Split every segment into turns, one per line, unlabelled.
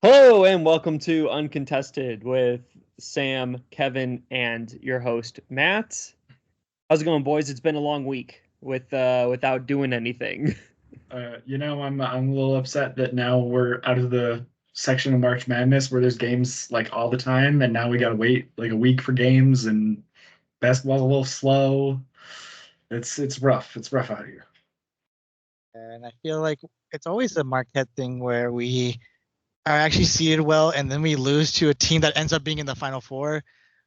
Hello and welcome to Uncontested with Sam, Kevin, and your host Matt. How's it going, boys? It's been a long week without doing anything.
I'm a little upset that now we're out of the section of March Madness where there's games like all the time, and now we gotta wait like a week for games, and basketball's a little slow. It's rough. It's rough out here.
And I feel like it's always a Marquette thing where we are actually seeded well and then we lose to a team that ends up being in the Final Four.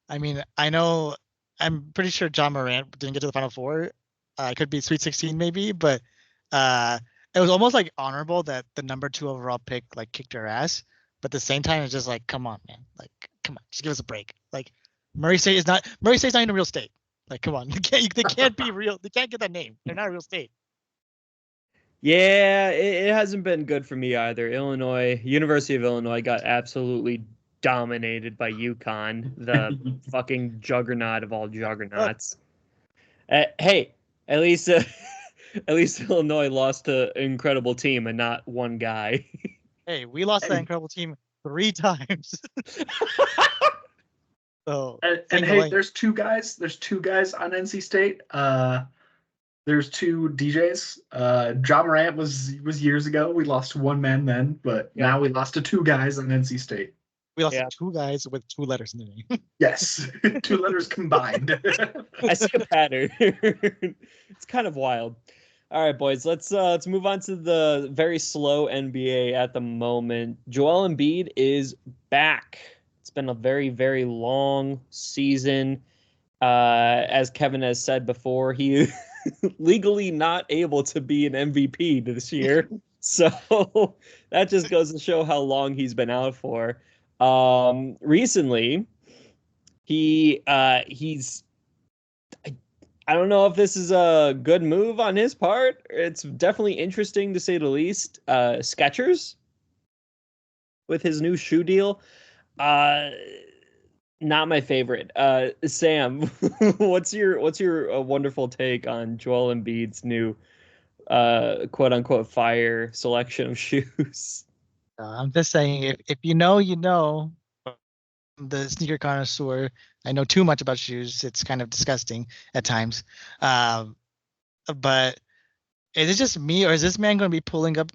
I mean, I'm pretty sure John Morant didn't get to the Final Four. It could be Sweet 16 maybe, but uh, it was almost like honorable that the number 2 overall pick like kicked our ass. But at the same time, it's just like, come on, man. Like, come on, just give us a break. Like, Murray State's not even a real state. Like, come on, they can't be real. They can't get that name. They're not a real state.
Yeah, it hasn't been good for me either. University of Illinois got absolutely dominated by UConn, the fucking juggernaut of all juggernauts. Hey, at least at least Illinois lost to an incredible team and not one guy.
Hey, we lost that incredible team 3 times. So
And hey, there's two guys. There's two guys on NC State. There's two DJs. John Morant was years ago. We lost to one man then, but now we lost to two guys on NC State.
We lost to two guys with 2 letters in the name.
Yes, 2 letters combined.
I see a pattern. It's kind of wild. All right, boys, let's move on to the very slow NBA at the moment. Joel Embiid is back. It's been a very, very long season. As Kevin has said before, he is legally not able to be an MVP this year. So that just goes to show how long he's been out for. Recently, he's I don't know if this is a good move on his part. It's definitely interesting to say the least. Skechers with his new shoe deal. Not my favorite. Sam, what's your wonderful take on Joel Embiid's new quote unquote fire selection of shoes?
I'm just saying, if you know, you know. The sneaker connoisseur, I know too much about shoes. It's kind of disgusting at times. But is it just me, or is this man going to be pulling up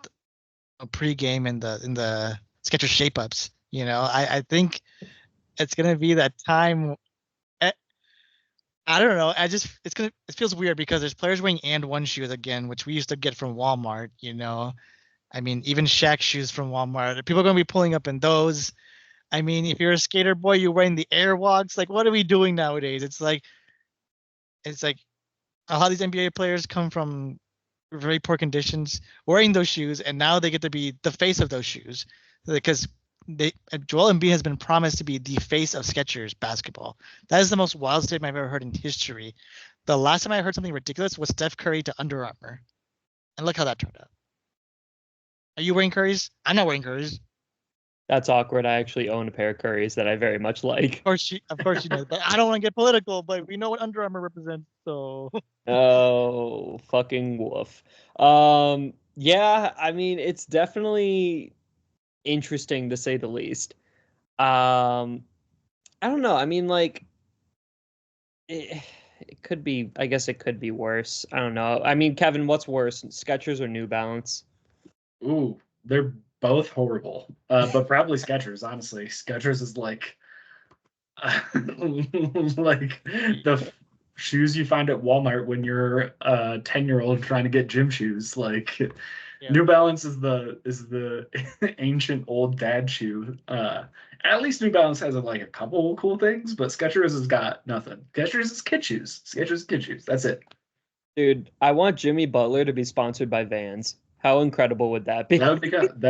a pregame in the Skechers shape ups? I think it's going to be that time. I don't know. It feels weird because there's players wearing and one shoes again, which we used to get from Walmart. I mean, even Shaq shoes from Walmart. People are going to be pulling up in those. I mean, if you're a skater boy, you're wearing the Airwalks. Like, what are we doing nowadays? It's like a lot of these NBA players come from very poor conditions, wearing those shoes, and now they get to be the face of those shoes because Joel Embiid has been promised to be the face of Skechers basketball. That is the most wild statement I've ever heard in history. The last time I heard something ridiculous was Steph Curry to Under Armour, and look how that turned out. Are you wearing Currys? I'm not wearing Currys.
That's awkward. I actually own a pair of Currys that I very much like.
Of course you know. But I don't want to get political, but we know what Under Armour represents, so.
Oh, fucking woof. Yeah, I mean, it's definitely interesting to say the least. I don't know. I mean, like, it could be. I guess it could be worse. I don't know. I mean, Kevin, what's worse, Skechers or New Balance?
Ooh, they're both horrible. But probably Skechers, honestly. Skechers is like like the shoes you find at Walmart when you're a 10-year-old trying to get gym shoes. Like New Balance is the ancient old dad shoe. At least New Balance has like a couple cool things, but Skechers has got nothing. Skechers is kid shoes. Skechers is kid shoes. That's it.
Dude, I want Jimmy Butler to be sponsored by Vans. How incredible would that be?
That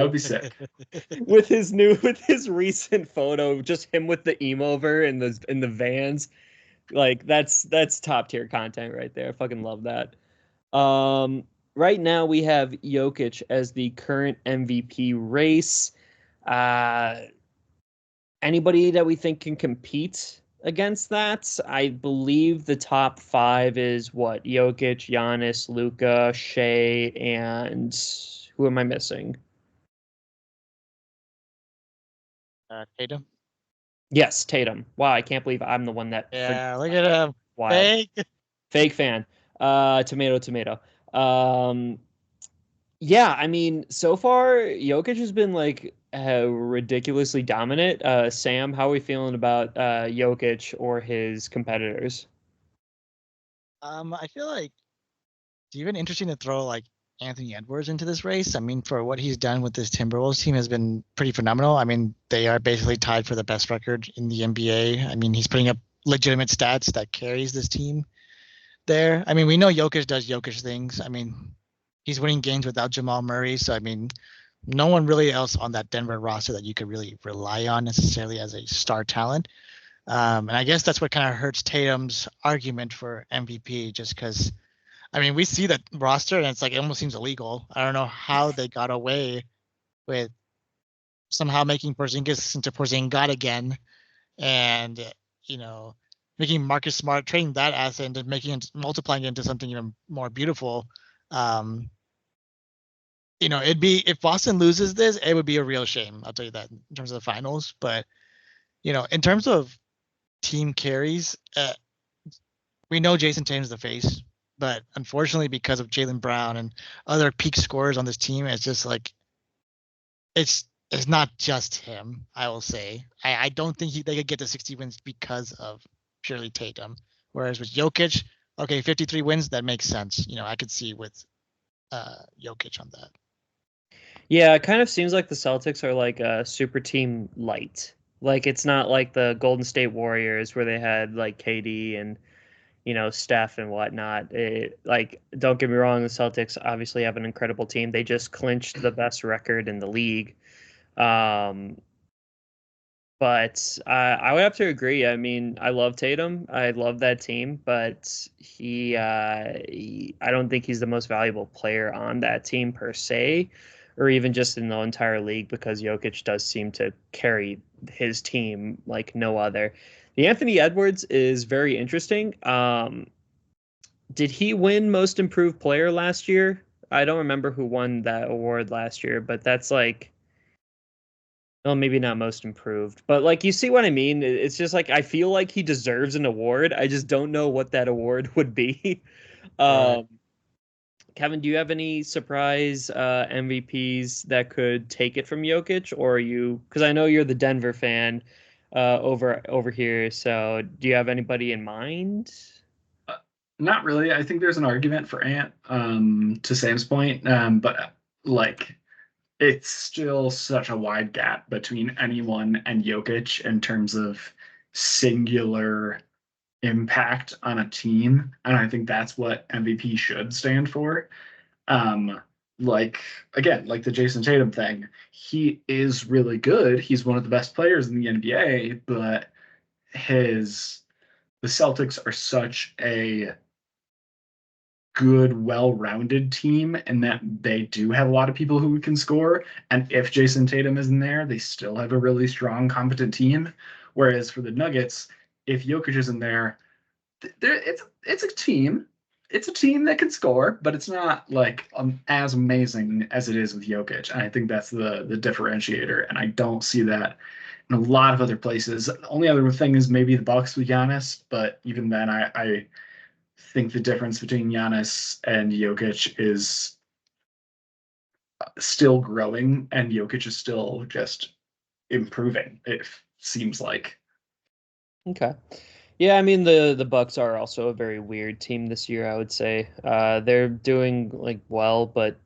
would be sick.
with his recent photo, just him with the over in the Vans. Like that's top tier content right there. I fucking love that. Right now we have Jokic as the current MVP race. Anybody that we think can compete against that? I believe the top 5 is what? Jokic, Giannis, Luka, Shea, and who am I missing?
Tatum.
Yes, Tatum. Wow, I can't believe I'm the one that.
Yeah, look at him.
Wild. Fake fan. Tomato. Yeah, I mean, so far Jokic has been like ridiculously dominant. Sam, how are we feeling about Jokic or his competitors?
I feel like it's even interesting to throw like Anthony Edwards into this race. I mean, for what he's done with this Timberwolves team has been pretty phenomenal. I mean, they are basically tied for the best record in the NBA. I mean, he's putting up legitimate stats that carries this team there. I mean, we know Jokic does Jokic things. I mean, he's winning games without Jamal Murray. So, I mean, no one really else on that Denver roster that you could really rely on necessarily as a star talent. And I guess that's what kind of hurts Tatum's argument for MVP, just because, I mean, we see that roster and it's like it almost seems illegal. I don't know how they got away with somehow making Porzingis into Porzingis again, and you know, making Marcus Smart, trading that asset into making it, multiplying it into something even more beautiful. It'd be, if Boston loses this, it would be a real shame. I'll tell you that in terms of the finals. But in terms of team carries, we know Jason Tatum's the face, but unfortunately, because of Jaylen Brown and other peak scorers on this team, it's just like it's not just him. I will say I don't think they could get to 60 wins because of purely Tatum. Whereas with Jokic, okay, 53 wins, that makes sense. I could see with Jokic on that.
Yeah, it kind of seems like the Celtics are like a super team light. Like it's not like the Golden State Warriors where they had like KD and Steph and whatnot. Like, don't get me wrong, the Celtics obviously have an incredible team. They just clinched the best record in the league. But I would have to agree. I mean, I love Tatum. I love that team, but I don't think he's the most valuable player on that team per se, or even just in the entire league, because Jokic does seem to carry his team like no other. The Anthony Edwards is very interesting. Did he win Most Improved Player last year? I don't remember who won that award last year, but that's like, well, maybe not most improved, but like you see what I mean? It's just like I feel like he deserves an award. I just don't know what that award would be.
Right.
Kevin, do you have any surprise MVPs that could take it from Jokic, or are you? Because I know you're the Denver fan over here. So do you have anybody in mind?
Not really. I think there's an argument for Ant, to Sam's point, but like it's still such a wide gap between anyone and Jokic in terms of singular impact on a team, and I think that's what MVP should stand for. Um, like again, like the Jason Tatum thing, he is really good. He's one of the best players in the NBA, but the Celtics are such a good, well-rounded team, and that they do have a lot of people who can score. And if Jason Tatum isn't there, they still have a really strong, competent team. Whereas for the Nuggets, if Jokic isn't there, it's a team. It's a team that can score, but it's not like as amazing as it is with Jokic. And I think that's the differentiator. And I don't see that in a lot of other places. The only other thing is maybe the Bucks with Giannis, but even then, I think the difference between Giannis and Jokic is still growing, and Jokic is still just improving. It seems like.
Okay. Yeah, I mean the Bucks are also a very weird team this year, I would say. They're doing like well, but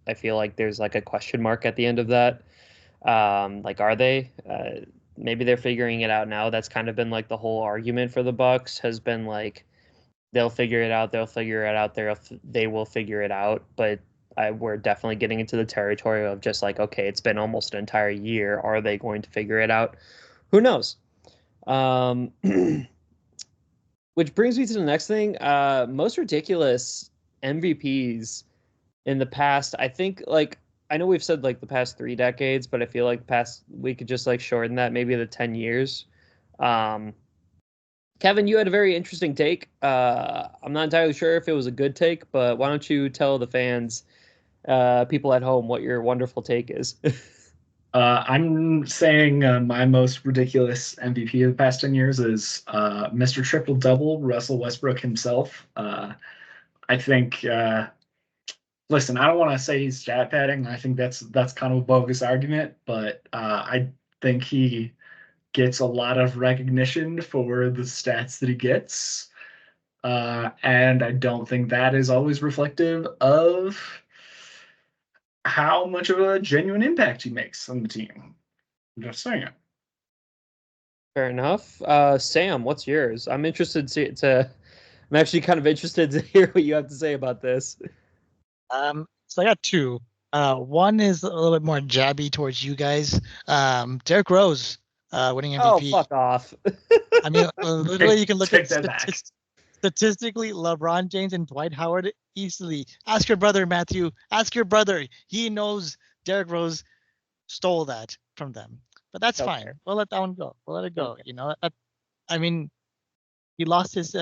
I feel like there's like a question mark at the end of that. Like are they? Maybe they're figuring it out now. That's kind of been like the whole argument for the Bucks has been like they'll figure it out, they will figure it out, but we're definitely getting into the territory of just like, okay, it's been almost an entire year. Are they going to figure it out? Who knows? Which brings me to the next thing. Most ridiculous MVPs in the past. I think like I know we've said like the past 3 decades, but I feel like past we could just like shorten that maybe the 10 years. Kevin, you had a very interesting take. I'm not entirely sure if it was a good take, but why don't you tell the fans, people at home, what your wonderful take is?
I'm saying my most ridiculous MVP of the past 10 years is Mr. Triple Double, Russell Westbrook himself. I think. Listen, I don't want to say he's stat padding. I think that's kind of a bogus argument, but I think he gets a lot of recognition for the stats that he gets. And I don't think that is always reflective of how much of a genuine impact he makes on the team. I'm just saying.
Fair enough. Sam, what's yours? I'm interested I'm actually kind of interested to hear what you have to say about this.
So I got two. One is a little bit more jabby towards you guys. Derrick Rose, winning
Oh,
MVP.
fuck off.
I mean, literally, you can look
Take
at
that back.
statistically, LeBron James and Dwight Howard easily. Ask your brother, Matthew. Ask your brother. He knows Derrick Rose stole that from them. But that's
Okay.
fine. We'll let that one go. We'll let it go.
Okay.
You know, I mean, he lost his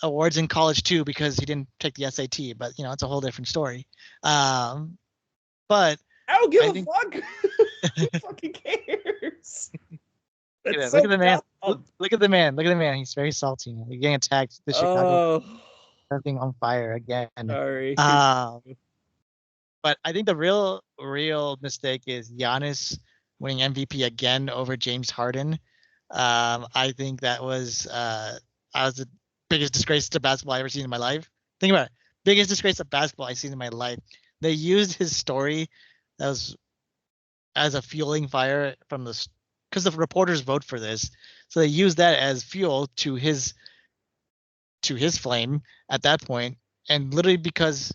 awards in college too because he didn't take the SAT. But you know, it's a whole different story. But
I don't give
I
a
think
fuck. Who fucking cares? That's
look
so
at the man.
dumb.
Look at the man. Look at the man. He's very salty. He's getting attacked. The Chicago
Oh,
everything on fire again.
sorry.
But I think the real mistake is Giannis winning MVP again over James Harden. I think that was the biggest disgrace to basketball I ever seen in my life. Think about it. Biggest disgrace of basketball I've seen in my life. They used his story that was as a fueling fire from because the reporters vote for this. So they used that as fuel to his flame at that point. And literally because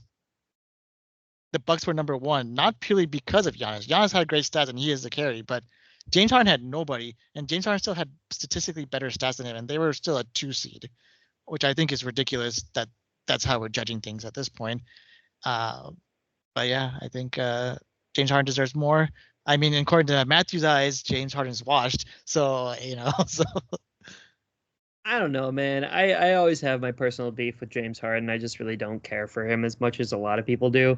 the Bucks were number one, not purely because of Giannis. Giannis had great stats and he is the carry, but James Harden had nobody, and James Harden still had statistically better stats than him, and they were still a 2 seed, which I think is ridiculous that that's how we're judging things at this point. But yeah, I think James Harden deserves more. I mean, according to Matthew's eyes, James Harden's washed. So, you know, so
I don't know, man. I always have my personal beef with James Harden. I just really don't care for him as much as a lot of people do.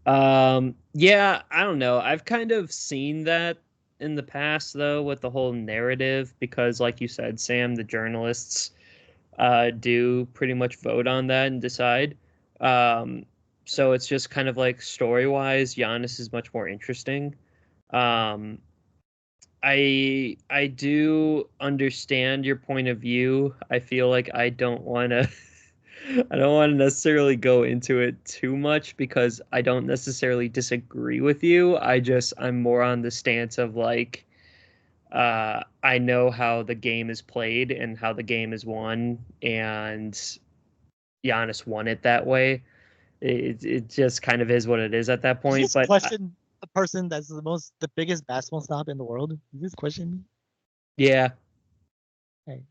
Yeah, I don't know. I've kind of seen that in the past though with the whole narrative because like you said, Sam, the journalists do pretty much vote on that and decide. Um, so it's just kind of like story-wise, Giannis is much more interesting. Um, I do understand your point of view. I feel like I don't want to I don't want to necessarily go into it too much because I don't necessarily disagree with you. I'm more on the stance of like I know how the game is played and how the game is won, and Giannis won it that way. It just kind of is what it is at that
is
point.
this
But
question the person that's the biggest basketball snob in the world? Is this question me?
yeah,
Hey,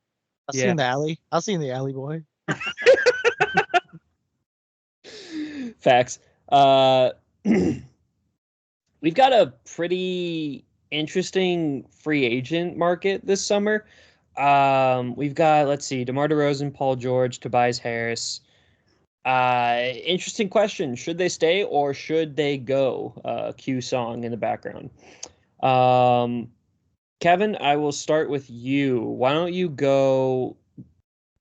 I'll see you
yeah.
in the alley. I'll see you in the alley, boy.
Facts. We've got a pretty interesting free agent market this summer. We've got, let's see, DeMar DeRozan, Paul George, Tobias Harris. Interesting question. Should they stay or should they go? Q song in the background. Kevin, I will start with you. Why don't you go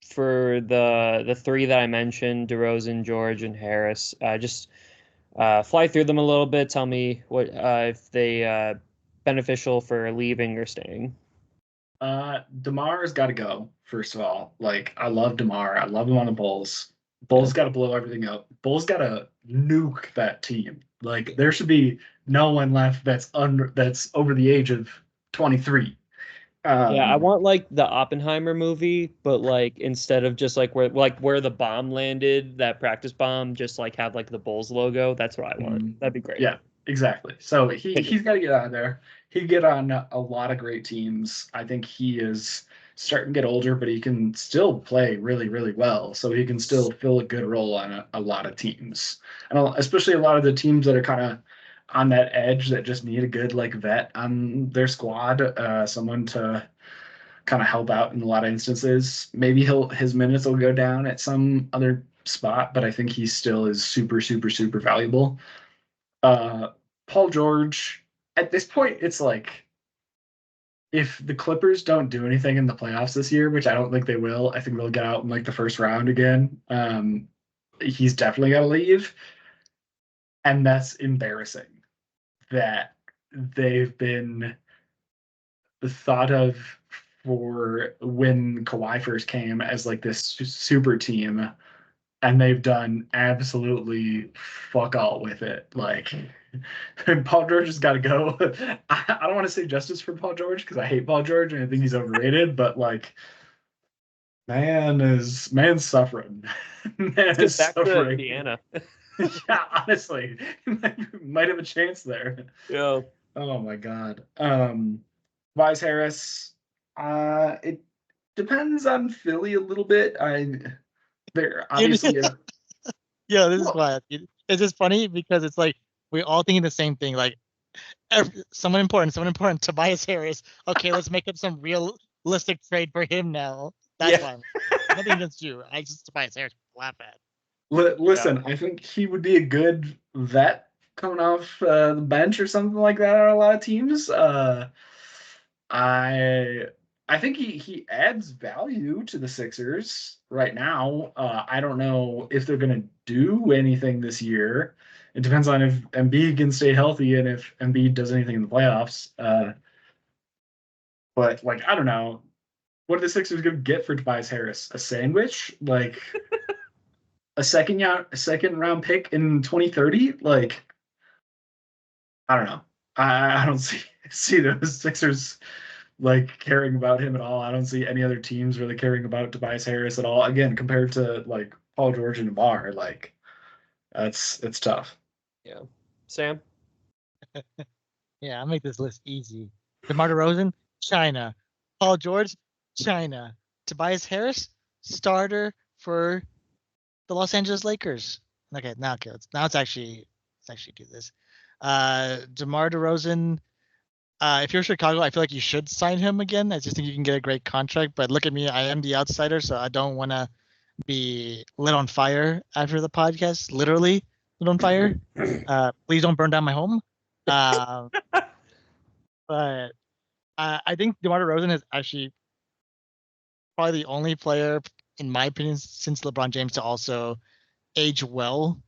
for the three that I mentioned, DeRozan, George, and Harris? Just fly through them a little bit. Tell me what if they beneficial for leaving or staying.
DeMar's got to go. First of all, like I love DeMar. I love him on the Bulls. Bulls got to blow everything up. Bulls got to nuke that team. Like there should be no one left that's over the age of 23.
Yeah, I want like the Oppenheimer movie, but like instead of just like where the bomb landed, that practice bomb, just like have like the Bulls logo. That's what I want. That'd be great.
Yeah, exactly. So he's got to get out of there. He'd get on a lot of great teams. I think he is starting to get older, but he can still play really, really well. So he can still fill a good role on a lot of teams, and especially a lot of the teams that are kind of on that edge that just need a good like vet on their squad, someone to kind of help out in a lot of instances. Maybe his minutes will go down at some other spot, but I think he still is super, super, super valuable. Uh, Paul George, at this point, it's like if the Clippers don't do anything in the playoffs this year, which I don't think they will, I think they'll get out in like the first round again. He's definitely got to leave, and that's embarrassing that they've been thought of for when Kawhi first came as like this super team, and they've done absolutely fuck all with it. Like, Paul George has got to go. I don't want to say justice for Paul George because I hate Paul George and I think he's overrated, but like, man's suffering. Man is
Back to
suffering.
Indiana.
Yeah, honestly, might have a chance there.
Yeah.
Oh my God. Tobias Harris. It depends on Philly a little bit. They're obviously.
Yeah, this is why it's just funny because it's like we're all thinking the same thing. Like someone important, Tobias Harris. Okay, let's make up some realistic trade for him now. That's fine. Nothing against you. I just Tobias Harris laugh at.
Listen, I think he would be a good vet coming off the bench or something like that on a lot of teams. I think he adds value to the Sixers right now. I don't know if they're going to do anything this year. It depends on if Embiid can stay healthy and if Embiid does anything in the playoffs. But like, I don't know. What are the Sixers going to get for Tobias Harris? A sandwich? Like a second round pick in 2030? Like, I don't know. I don't see those Sixers like caring about him at all. I don't see any other teams really caring about Tobias Harris at all. Again, compared to like Paul George and Bar, like it's tough.
Yeah. Sam?
Yeah, I'll make this list easy. DeMar DeRozan, China. Paul George, China. Tobias Harris, starter for the Los Angeles Lakers. Okay, now let's actually do this. DeMar DeRozan. If you're Chicago, I feel like you should sign him again. I just think you can get a great contract. But look at me, I am the outsider, so I don't want to be lit on fire after the podcast. Literally lit on fire. Please don't burn down my home. But I think DeMar DeRozan is actually probably the only player, in my opinion, since LeBron James to also age well.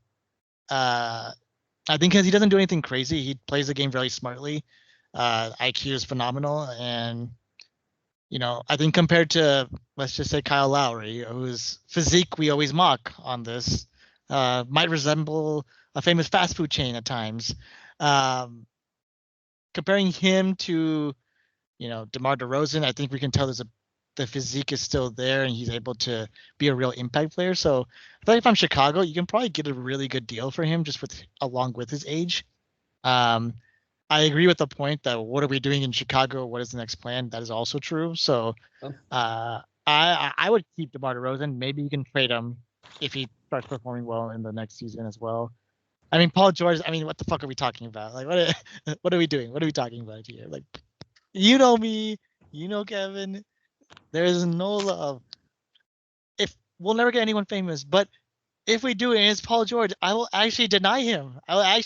I think because he doesn't do anything crazy. He plays the game very smartly. IQ is phenomenal, and I think compared to, let's just say, Kyle Lowry, whose physique we always mock on this, might resemble a famous fast food chain at times. Comparing him to, DeMar DeRozan, I think we can tell the physique is still there, and he's able to be a real impact player. So I feel like if I'm Chicago, you can probably get a really good deal for him just along with his age. I agree with the point that what are we doing in Chicago? What is the next plan? That is also true. So I would keep DeMar DeRozan. Maybe you can trade him if he starts performing well in the next season as well. I mean, Paul George, what the fuck are we talking about? Like, what are we doing? What are we talking about here? Like, you know me, Kevin. There is no love. If we'll never get anyone famous, but if we do it and it's Paul George, I will actually deny him. I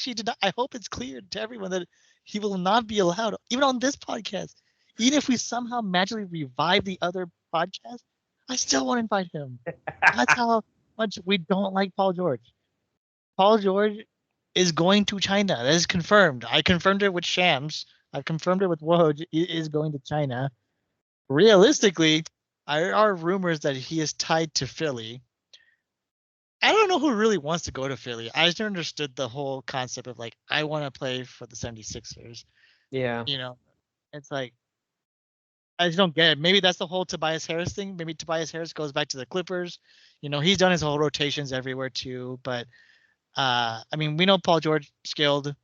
hope it's clear to everyone that he will not be allowed, even on this podcast. Even if we somehow magically revive the other podcast, I still won't invite him. That's how much we don't like Paul George. Paul George is going to China. That is confirmed. I confirmed it with Shams. I confirmed it with Woj. He is going to China. Realistically, there are rumors that he is tied to Philly. I don't know who really wants to go to Philly. I just understood the whole concept of like, I want to play for the 76ers.
Yeah.
It's like, I just don't get it. Maybe that's the whole Tobias Harris thing. Maybe Tobias Harris goes back to the Clippers. He's done his whole rotations everywhere too. But, we know Paul George skilled,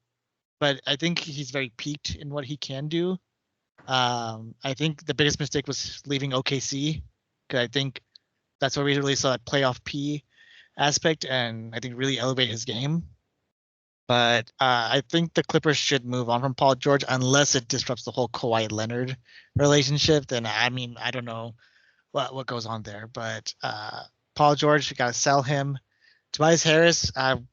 but I think he's very peaked in what he can do. I think the biggest mistake was leaving OKC, because I think that's where we really saw that playoff P aspect and I think really elevate his game. But I think the Clippers should move on from Paul George unless it disrupts the whole Kawhi Leonard relationship. Then I don't know what goes on there. But Paul George, you gotta sell him. Tobias Harris,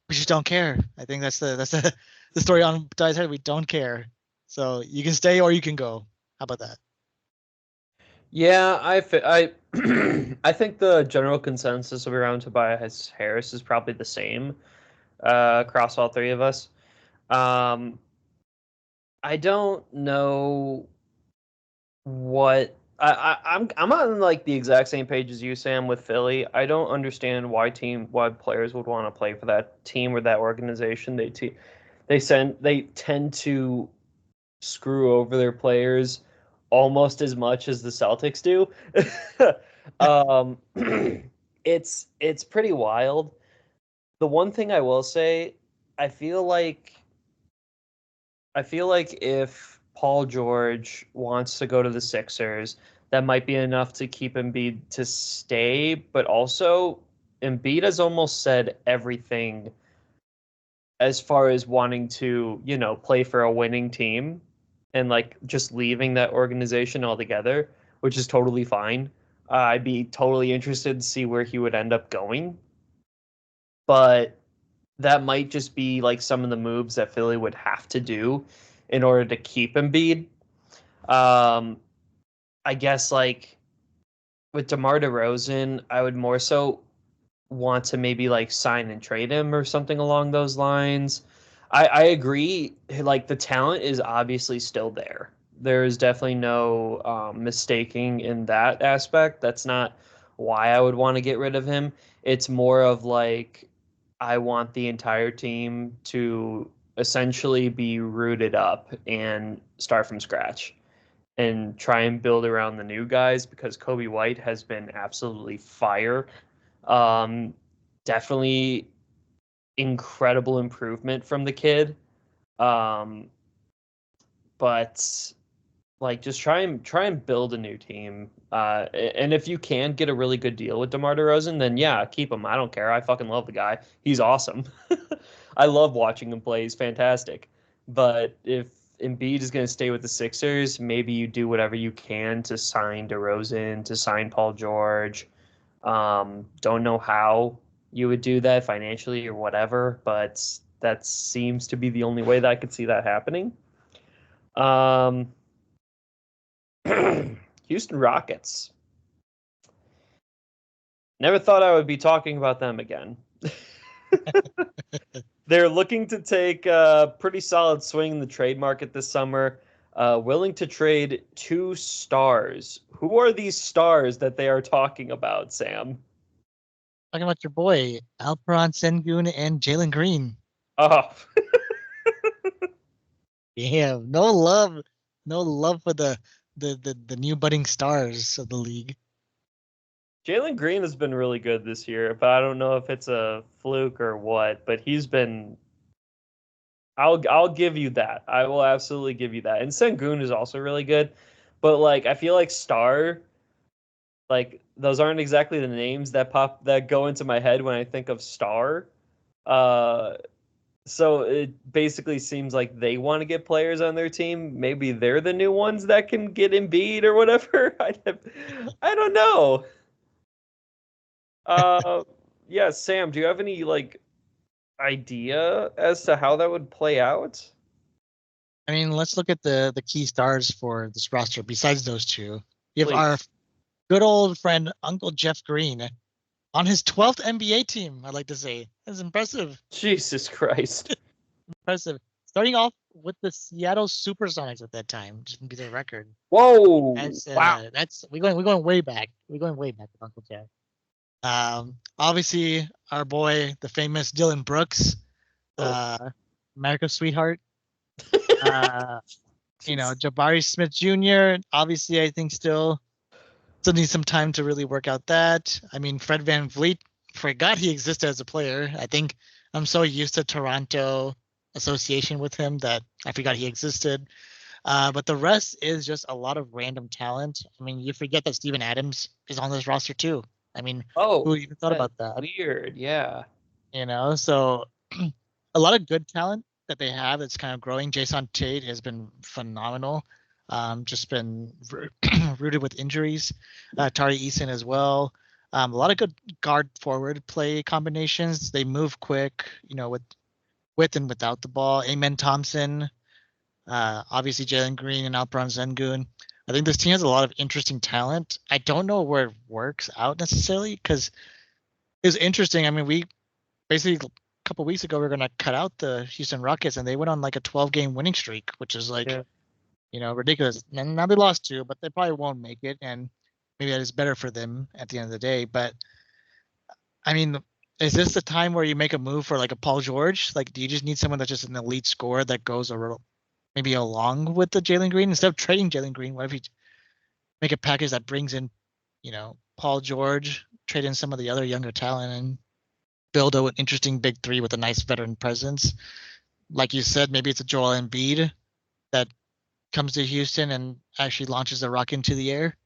we just don't care. I think that's the story on Tobias Harris. We don't care. So you can stay or you can go. How about that?
Yeah, I think the general consensus around Tobias Harris is probably the same across all three of us. Um, I don't know what I'm on like the exact same page as you, Sam, with Philly. I don't understand why players would want to play for that team or that organization. They tend to screw over their players almost as much as the Celtics do. um, it's pretty wild. The one thing I will say, I feel like I feel like if Paul George wants to go to the Sixers, that might be enough to keep Embiid to stay. But also, Embiid has almost said everything as far as wanting to, play for a winning team and like just leaving that organization altogether, which is totally fine. I'd be totally interested to see where he would end up going. But that might just be like some of the moves that Philly would have to do in order to keep Embiid. Um, I guess like with DeMar DeRozan, I would more so want to maybe like sign and trade him or something along those lines. I agree. Like the talent is obviously still there. There is definitely no mistaking in that aspect. That's not why I would want to get rid of him. It's more of like I want the entire team to essentially be rooted up and start from scratch and try and build around the new guys because Kobe White has been absolutely fire. Um, Definitely incredible improvement from the kid. Um, but like just try and build a new team. And if you can get a really good deal with DeMar DeRozan, then yeah, keep him. I don't care. I fucking love the guy. He's awesome. I love watching him play. He's fantastic. But if Embiid is going to stay with the Sixers, maybe you do whatever you can to sign DeRozan, to sign Paul George. Don't know how you would do that financially or whatever, but that seems to be the only way that I could see that happening. Um, Houston Rockets. Never thought I would be talking about them again. They're looking to take a pretty solid swing in the trade market this summer, willing to trade 2 stars. Who are these stars that they are talking about, Sam?
Talking about your boy Alperon Sengun and Jalen Green.
Oh,
Yeah, no love for the new budding stars of the league.
Jalen Green has been really good this year, but I don't know if it's a fluke or what. But he's been. I'll give you that. I will absolutely give you that. And Sengun is also really good, but like I feel like Star, like those aren't exactly the names that go into my head when I think of Star. Uh, so it basically seems like they want to get players on their team. Maybe they're the new ones that can get Embiid or whatever. I don't know. Uh, yeah, Sam, do you have any like idea as to how that would play out?
I mean, let's look at the key stars for this roster. Besides those two, we have our
Please.
good old friend Uncle Jeff Green on his 12th NBA team. I'd like to say that's impressive.
Jesus Christ.
Impressive. Starting off with the Seattle Supersonics at that time, just to be the record.
Whoa. Wow.
That's we're going way back. We're going way back with Uncle Jeff. Obviously our boy, the famous Dylan Brooks,
Oh.
America's sweetheart. Uh, Jabari Smith Jr. Obviously, I think still needs some time to really work out that. I mean, Fred Van Vliet, forgot he existed as a player. I think I'm so used to Toronto association with him that I forgot he existed. But the rest is just a lot of random talent. I mean, you forget that Steven Adams is on this roster too. I mean, who
Oh,
even thought
that's
about that?
weird. Yeah.
So a lot of good talent that they have that's kind of growing. Jason Tate has been phenomenal. Just been rooted with injuries. Tari Eason as well. A lot of good guard forward play combinations. They move quick, with and without the ball. Amen Thompson. Obviously Jalen Green and Alperen Sengun. I think this team has a lot of interesting talent. I don't know where it works out necessarily because it's interesting. I mean, we basically a couple weeks ago we were gonna cut out the Houston Rockets, and they went on like a 12-game winning streak, which is like ridiculous. And now they lost two, but they probably won't make it, and maybe that is better for them at the end of the day. But I mean, is this the time where you make a move for like a Paul George? Like, do you just need someone that's just an elite scorer that goes maybe along with the Jalen Green instead of trading Jalen Green? What if you make a package that brings in, Paul George, trade in some of the other younger talent, and build an interesting big three with a nice veteran presence? Like you said, maybe it's a Joel Embiid that comes to Houston and actually launches the rock into the air.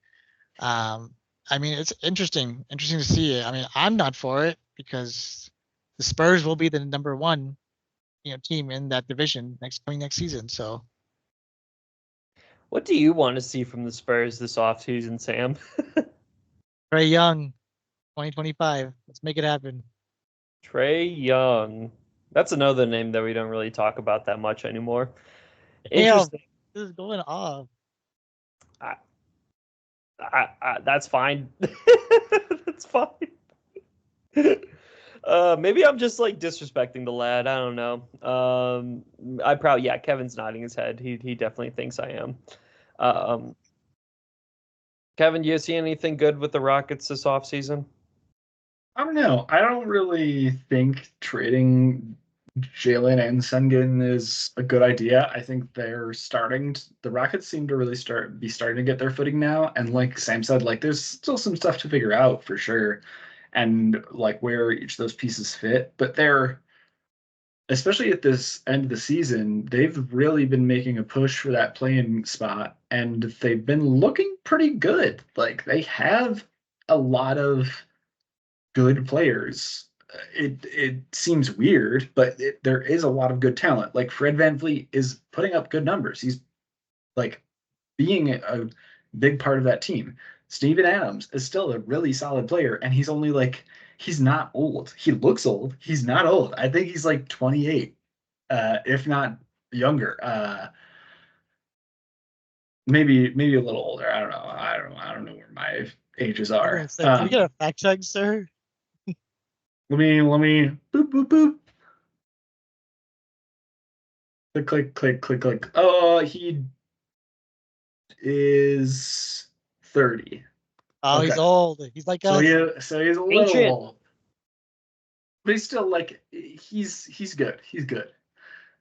I mean, it's interesting to see it. I mean, I'm not for it because the Spurs will be the number one, team in that division next season. So,
what do you want to see from the Spurs this offseason, Sam?
Trae Young, 2025. Let's make it happen.
Trae Young. That's another name that we don't really talk about that much anymore.
Interesting. This is going off.
That's fine. That's fine. Maybe I'm just like disrespecting the lad. I don't know. Kevin's nodding his head. He definitely thinks I am. Kevin, do you see anything good with the Rockets this offseason?
I don't know. I don't really think trading Jalen and Sengun is a good idea. I think the Rockets seem to really starting to get their footing now. And like Sam said, like there's still some stuff to figure out for sure. And like where each of those pieces fit. But especially at this end of the season, they've really been making a push for that playing spot. And they've been looking pretty good. Like they have a lot of good players. It seems weird, but there is a lot of good talent. Like Fred VanVleet is putting up good numbers. He's like being a big part of that team. Steven Adams is still a really solid player, and he's not old. He looks old. He's not old. I think he's like 28, if not younger. Maybe a little older. I don't know. I don't know where my ages are.
Can we get a fact check, sir?
Let me boop boop boop. Click. Oh, he is 30.
Oh, okay. He's old. He's like
so he's a little
ancient.
Old. But he's still like he's good. He's good.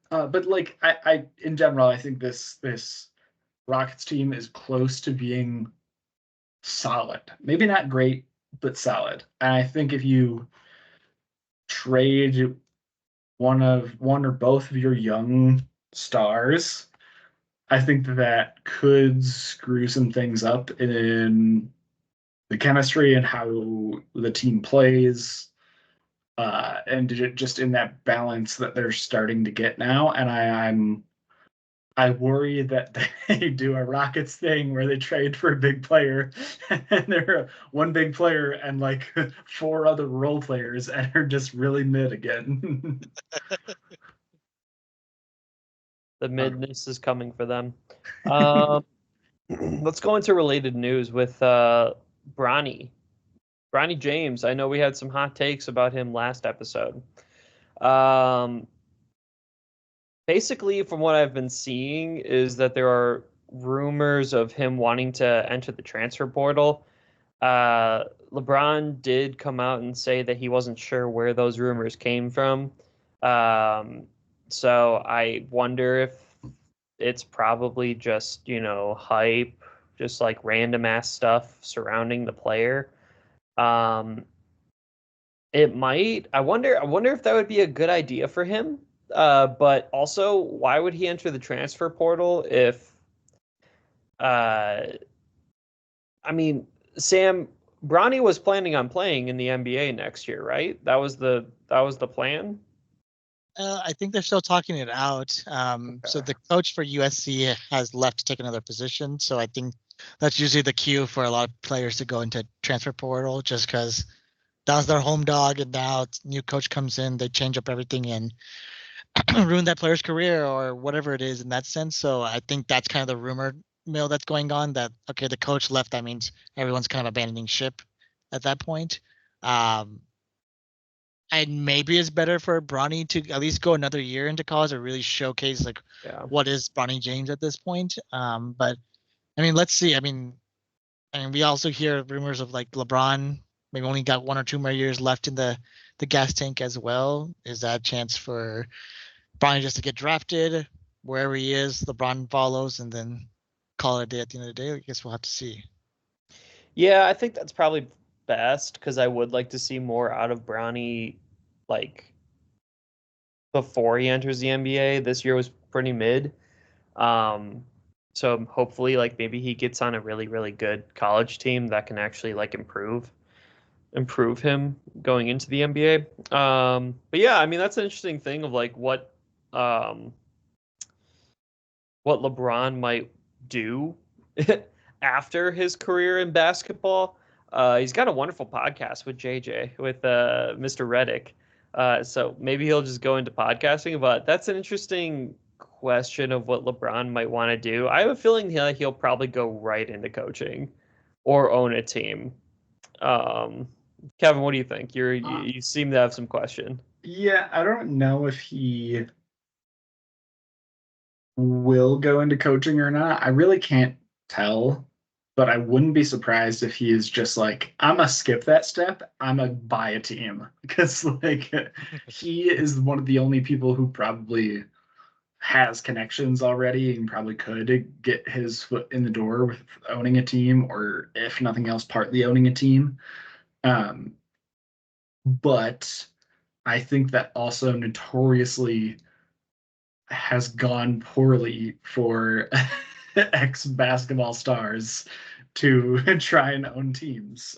But like I in general, I think this Rockets team is close to being solid. Maybe not great, but solid. And I think if you trade one or both of your young stars, I think that could screw some things up in the chemistry and how the team plays, and just in that balance that they're starting to get now. And I worry that they do a Rockets thing where they trade for a big player and they're one big player and like 4 other role players and are just really mid again.
The midness is coming for them. Let's go into related news with Bronny James. I know we had some hot takes about him last episode. Basically, from what I've been seeing, is that there are rumors of him wanting to enter the transfer portal. LeBron did come out and say that he wasn't sure where those rumors came from. So I wonder if it's probably just, hype, just like random ass stuff surrounding the player. It might. I wonder if that would be a good idea for him. But also, why would he enter the transfer portal if? I mean, Sam, Bronny was planning on playing in the NBA next year, right? That was the plan.
I think they're still talking it out. So the coach for USC has left to take another position. So I think that's usually the cue for a lot of players to go into transfer portal, just because that was their home dog, and now new coach comes in, they change up everything, and ruin that player's career or whatever it is in that sense. So I think that's kind of the rumor mill that's going on, that okay, the coach left, that means everyone's kind of abandoning ship at that point. And maybe it's better for Bronny to at least go another year into college or really showcase like what is Bronny James at this point. But I mean, let's see. I mean, we also hear rumors of like LeBron maybe only got 1 or 2 more years left in the gas tank as well. Is that a chance for Bronny just to get drafted wherever he is? LeBron follows and then call it a day at the end of the day. I guess we'll have to see.
Yeah, I think that's probably best because I would like to see more out of Bronny, like before he enters the NBA. This year was pretty mid. So hopefully, like maybe he gets on a really, really good college team that can actually like improve him going into the NBA. But yeah, I mean that's an interesting thing of like what LeBron might do after his career in basketball. He's got a wonderful podcast with JJ, with Mr. Reddick. So maybe he'll just go into podcasting, but that's an interesting question of what LeBron might want to do. I have a feeling he'll probably go right into coaching or own a team. Kevin, what do you think? You seem to have some question.
Yeah, I don't know if he will go into coaching or not. I really can't tell, but I wouldn't be surprised if he is just like, I'm gonna skip that step. I'm gonna buy a team because like he is one of the only people who probably has connections already and probably could get his foot in the door with owning a team, or if nothing else, partly owning a team. But I think that also notoriously has gone poorly for ex basketball stars to try and own teams.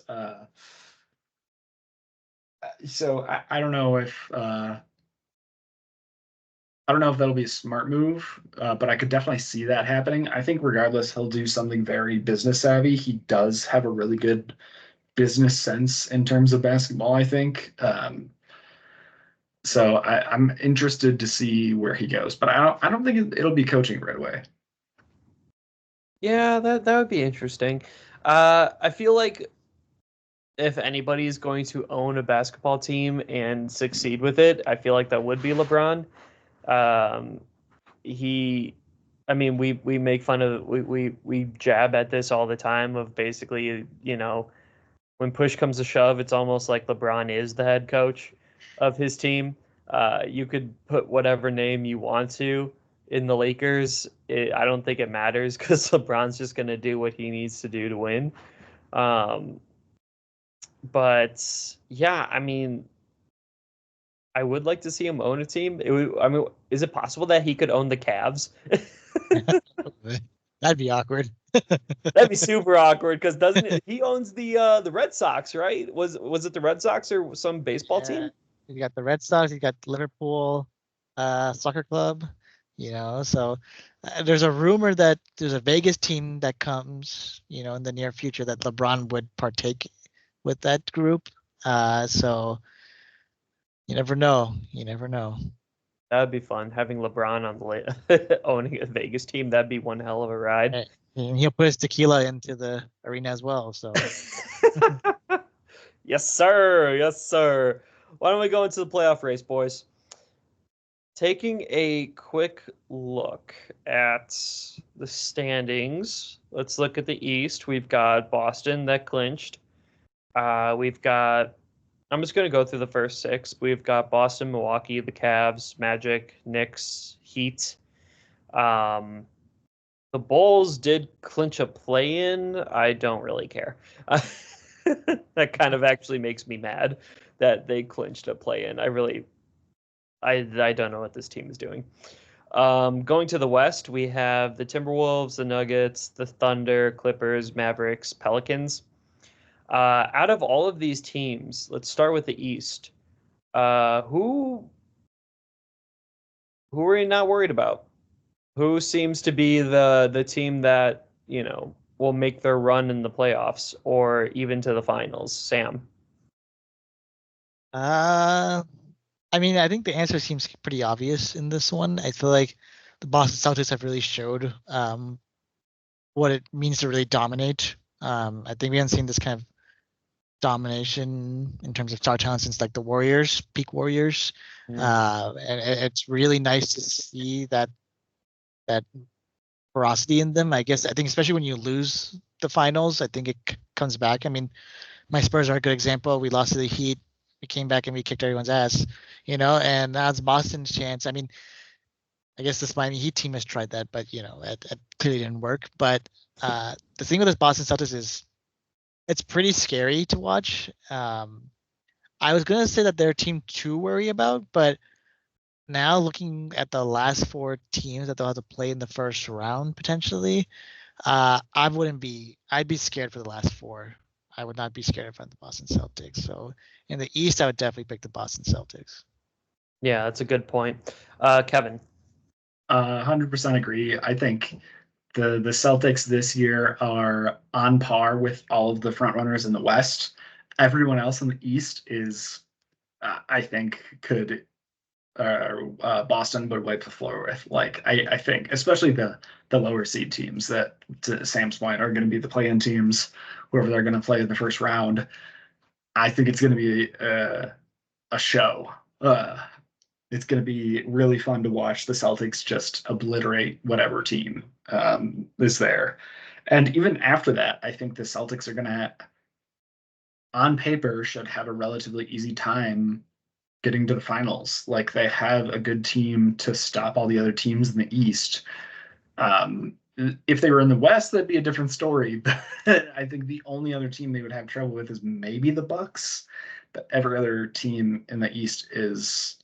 So I don't know if that'll be a smart move, but I could definitely see that happening. I think regardless, he'll do something very business savvy. He does have a really good business sense in terms of basketball, I think. So I'm interested to see where he goes, but I don't think it'll be coaching right away.
Yeah, that would be interesting. I feel like if anybody is going to own a basketball team and succeed with it, I feel like that would be LeBron. Um, he, I mean, we make fun of we jab at this all the time of basically, when push comes to shove, it's almost like LeBron is the head coach of his team. You could put whatever name you want to in the Lakers. I don't think it matters because LeBron's just going to do what he needs to do to win. But yeah, I mean, I would like to see him own a team. I mean, is it possible that he could own the Cavs?
That'd be awkward.
That'd be super awkward because doesn't it, he owns the Red Sox, right? Was it the Red Sox or some baseball team?
You got the Red Sox, you got Liverpool soccer club, so there's a rumor that there's a Vegas team that comes, in the near future that LeBron would partake with that group. So you never know.
That would be fun having LeBron on the owning a Vegas team. That'd be one hell of a ride.
And he'll put his tequila into the arena as well. So
yes, sir. Yes, sir. Why don't we go into the playoff race, boys? Taking a quick look at the standings, let's look at the East. We've got Boston that clinched. We've got, I'm just going to go through the first 6. We've got Boston, Milwaukee, the Cavs, Magic, Knicks, Heat. The Bulls did clinch a play-in. I don't really care. That kind of actually makes me mad that they clinched a play-in. I don't know what this team is doing. Going to the West, we have the Timberwolves, the Nuggets, the Thunder, Clippers, Mavericks, Pelicans. Out of all of these teams, let's start with the East. Who are you not worried about? Who seems to be the team that, will make their run in the playoffs or even to the finals? Sam.
I mean, I think the answer seems pretty obvious in this one. I feel like the Boston Celtics have really showed what it means to really dominate. I think we haven't seen this kind of domination in terms of star talent since like the Warriors, peak Warriors. And it's really nice to see that ferocity in them. I guess I think especially when you lose the finals, I think it comes back. I mean, my Spurs are a good example. We lost to the Heat. We came back and we kicked everyone's ass, and that's Boston's chance. I mean, I guess this Miami Heat team has tried that, but it clearly didn't work. But the thing with this Boston Celtics is it's pretty scary to watch. I was gonna say that they're a team to worry about, but now looking at the last four teams that they'll have to play in the first round potentially, I wouldn't be. I'd be scared for the last four. I would not be scared in front of the Boston Celtics. So in the East, I would definitely pick the Boston Celtics.
Yeah, that's a good point. Kevin.
100% agree. I think the Celtics this year are on par with all of the front runners in the West. Everyone else in the East is, I think, could Boston would wipe the floor with. Like I think, especially the lower seed teams that, to Sam's point, are going to be the play-in teams, whoever they're going to play in the first round. I think it's going to be a show. It's going to be really fun to watch the Celtics just obliterate whatever team is there. And even after that, I think the Celtics are going to, on paper, should have a relatively easy time getting to the finals. Like they have a good team to stop all the other teams in the East. If they were in the West, that'd be a different story. But I think the only other team they would have trouble with is maybe the Bucks. But every other team in the East is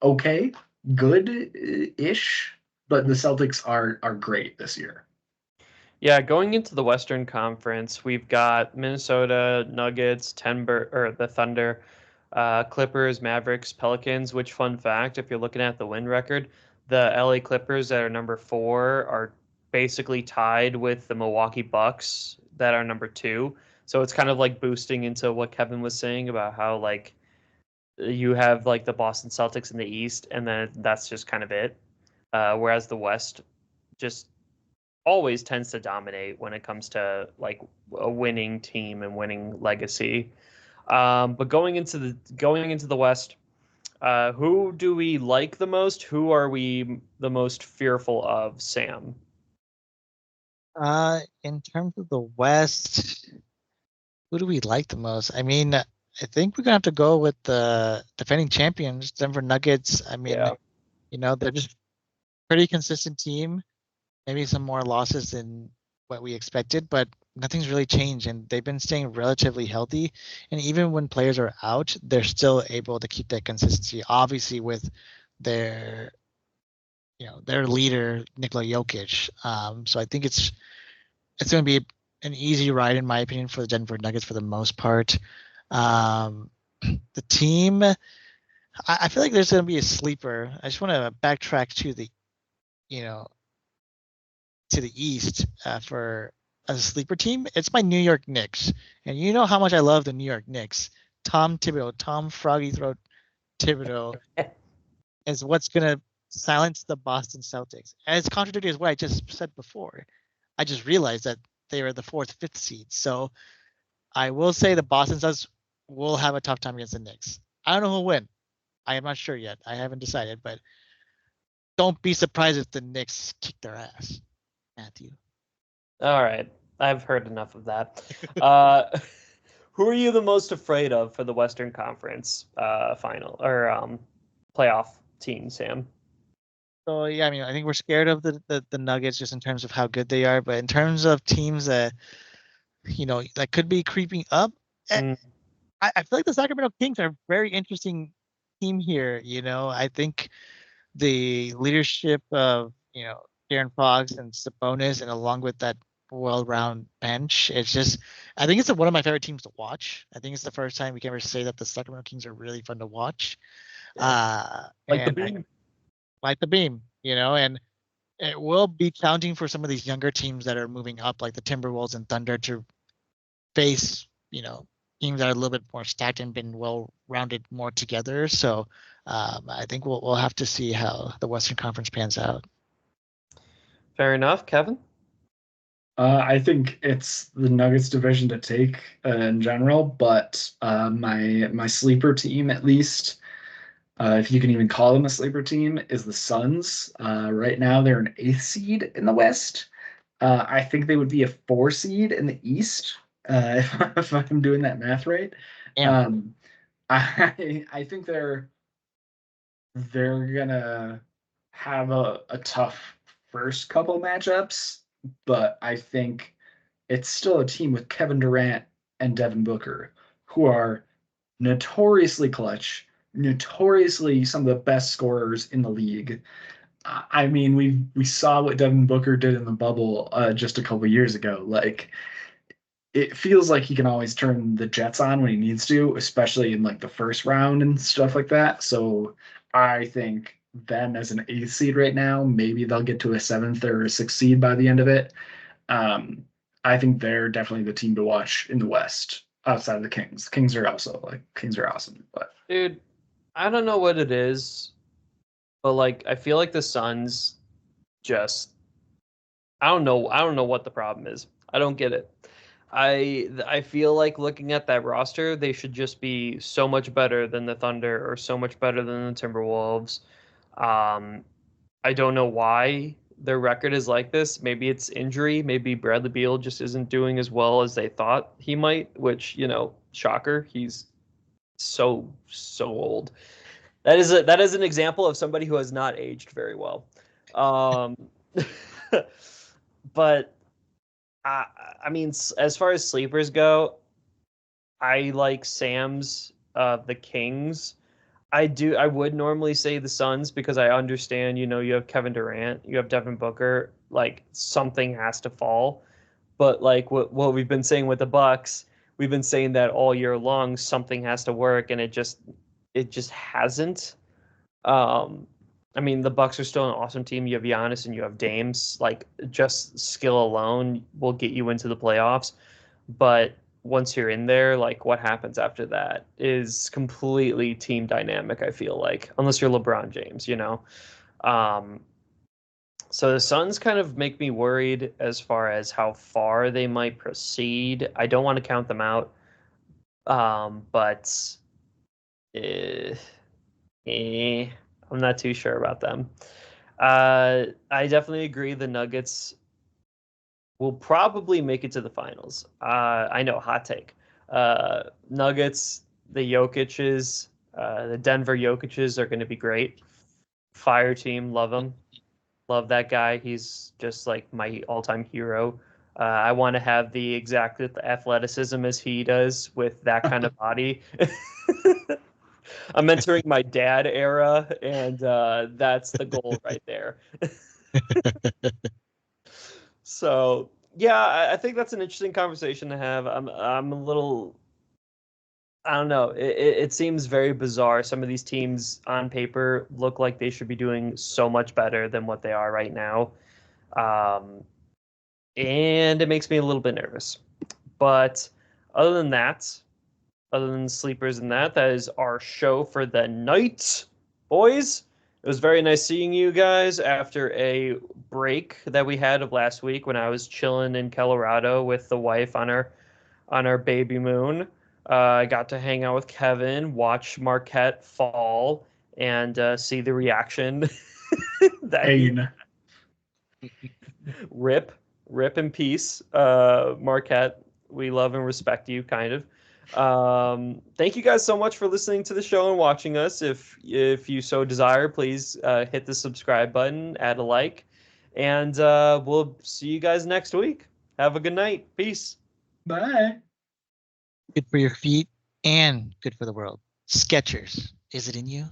okay, good-ish. But the Celtics are great this year.
Yeah, going into the Western Conference, we've got Minnesota, Nuggets, the Thunder, Clippers, Mavericks, Pelicans. Which, fun fact, if you're looking at the win record, the LA Clippers that are number 4 are basically tied with the Milwaukee Bucks that are number 2. So it's kind of like boosting into what Kevin was saying about how like you have like the Boston Celtics in the East, and then that's just kind of it. Whereas the West just always tends to dominate when it comes to like a winning team and winning legacy. But going into the West, who do we like the most? Who are we the most fearful of, Sam?
In terms of the West, who do we like the most? I mean, I think we're gonna have to go with the defending champions, Denver Nuggets. I mean, they're just pretty consistent team. Maybe some more losses than what we expected, but nothing's really changed, and they've been staying relatively healthy. And even when players are out, they're still able to keep that consistency. Obviously, with their their leader Nikola Jokic. So I think it's going to be an easy ride in my opinion for the Denver Nuggets for the most part. The team, I feel like there's going to be a sleeper. I just want to backtrack to the to the East for as a sleeper team. It's my New York Knicks, and you know how much I love the New York Knicks. Tom Thibodeau, Tom Froggy Throat Thibodeau, is what's gonna silence the Boston Celtics. As contradictory as what I just said before, I just realized that they are the 4th, 5th seed. So I will say the Boston Celtics will have a tough time against the Knicks. I don't know who'll win. I am not sure yet. I haven't decided, but don't be surprised if the Knicks kick their ass, Matthew.
All right, I've heard enough of that. Who are you the most afraid of for the Western Conference final or playoff team, Sam?
So yeah, I mean, I think we're scared of the Nuggets just in terms of how good they are, but in terms of teams that that could be creeping up, I feel like the Sacramento Kings are a very interesting team here. I think the leadership of De'Aaron Fox and Sabonis, and along with that well-round bench, I think it's one of my favorite teams to watch. I think it's the first time we can ever say that the Sacramento Kings are really fun to watch.
Like the beam.
Like the beam, and it will be challenging for some of these younger teams that are moving up, like the Timberwolves and Thunder, to face, teams that are a little bit more stacked and been well-rounded more together. So I think we'll have to see how the Western Conference pans out.
Fair enough, Kevin.
I think it's the Nuggets division to take in general, but my sleeper team, at least, if you can even call them a sleeper team, is the Suns. Right now, they're an 8th seed in the West. I think they would be a 4 seed in the East, if I'm doing that math right.
Yeah.
I think they're gonna have a tough first couple matchups, but I think it's still a team with Kevin Durant and Devin Booker, who are notoriously clutch, notoriously some of the best scorers in the league. I mean, we saw what Devin Booker did in the bubble just a couple years ago. Like, it feels like he can always turn the Jets on when he needs to, especially in like the first round and stuff like that. So I think them as an 8th seed right now, maybe they'll get to a 7th or a 6th seed by the end of it. I think they're definitely the team to watch in the West outside of the Kings. Kings are awesome, but
Dude, I don't know what it is, but like I feel like the Suns just I don't know what the problem is. I don't get it. I feel like looking at that roster, they should just be so much better than the Thunder or so much better than the Timberwolves. I don't know why their record is like this. Maybe it's injury. Maybe Bradley Beal just isn't doing as well as they thought he might, which, shocker. He's so old. That is an example of somebody who has not aged very well. But I mean, as far as sleepers go, I like Sam's the Kings. I would normally say the Suns because I understand, you have Kevin Durant, you have Devin Booker, like something has to fall. But like what we've been saying with the Bucks, we've been saying that all year long, something has to work, and it just hasn't. I mean, the Bucks are still an awesome team. You have Giannis and you have Dames. Like, just skill alone will get you into the playoffs. But once you're in there, like, what happens after that is completely team dynamic, I feel like, unless you're LeBron James, Um, so the Suns kind of make me worried as far as how far they might proceed. I don't want to count them out, but eh, I'm not too sure about them. I definitely agree the Nuggets will probably make it to the finals. I know, hot take. Nuggets, the Jokic's, the Denver Jokic's are going to be great. Fire team, love him. Love that guy. He's just like my all-time hero. I want to have the exact athleticism as he does with that kind of body. I'm entering my dad era, and that's the goal right there. So yeah, I think that's an interesting conversation to have. I'm a little, I don't know. It seems very bizarre. Some of these teams on paper look like they should be doing so much better than what they are right now, and it makes me a little bit nervous. But other than that, other than sleepers and that is our show for the night, boys. It was very nice seeing you guys after a break that we had of last week when I was chilling in Colorado with the wife on our baby moon. I got to hang out with Kevin, watch Marquette fall, and see the reaction. Rip in peace, Marquette. We love and respect you, kind of. Thank you guys so much for listening to the show and watching us. If you so desire, please hit the subscribe button, add a like, and we'll see you guys next week. Have a good night. Peace.
Bye.
Good for your feet and good for the world. Skechers. Is it in you?